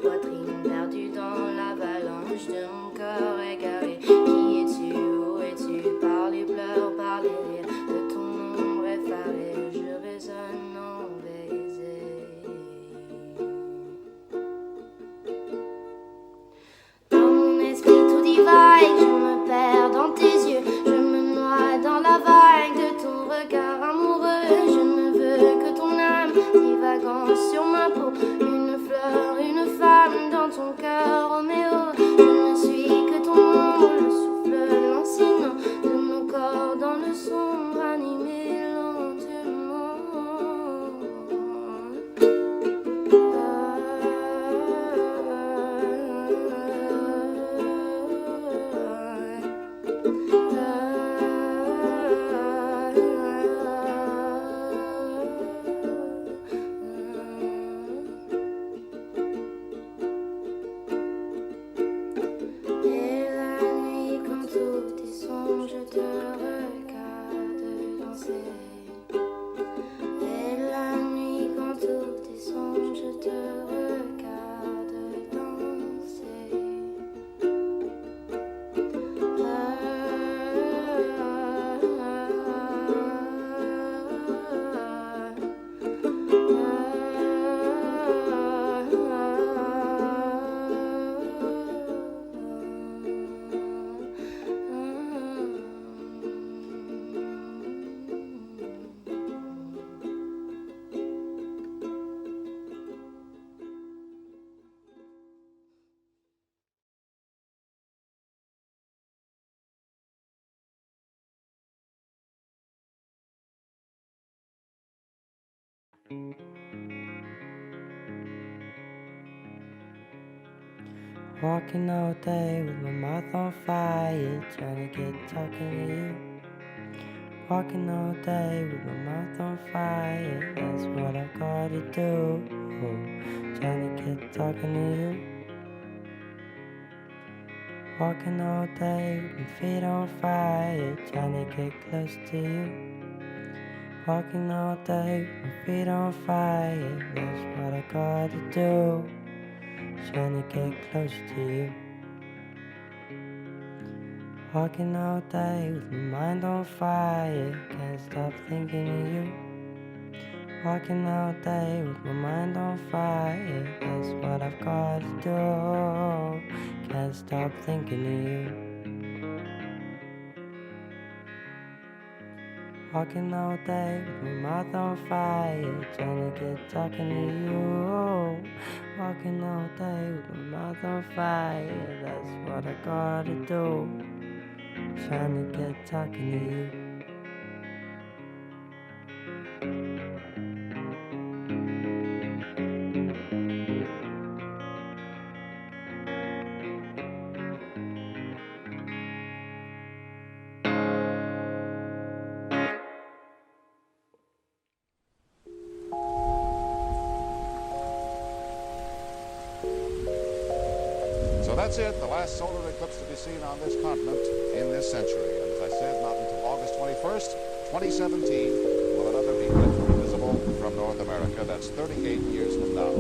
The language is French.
poitrine perdue dans l'avalanche de mon corps égaré. Qui es-tu, où es-tu, par les pleurs, par les rires de ton ombre effarée, je résonne en baiser. Dans mon esprit tout divague, je me perds dans tes yeux, je me noie dans la vague de ton regard amoureux. Je ne veux que ton âme divagant sur ma peau, une fleur, une femme dans ton cœur, Roméo. Je ne suis que ton ombre, le souffle lancinant de nos corps dans le sombre animé lentement. Et la nuit quand tout est sombre, je te regarde danser. Et la nuit quand tout est sombre, je te regarde danser. Walking all day with my mouth on fire, trying to get talking to you. Walking all day with my mouth on fire, that's what I've got to do. Trying to get talking to you. Walking all day with my feet on fire, trying to get close to you. Walking all day with my feet on fire, that's what I got to do. Trying to get close to you. Walking all day with my mind on fire, can't stop thinking of you. Walking all day with my mind on fire, that's what I've got to do. Can't stop thinking of you. Walking all day with my mouth on fire, trying to get talking to you. Walking all day with my mouth on fire, that's what I gotta do. Trying to get talking to you. So that's it, the last solar eclipse to be seen on this continent in this century. And as I said, not until August 21st, 2017, will another eclipse be visible from North America. That's 38 years from now.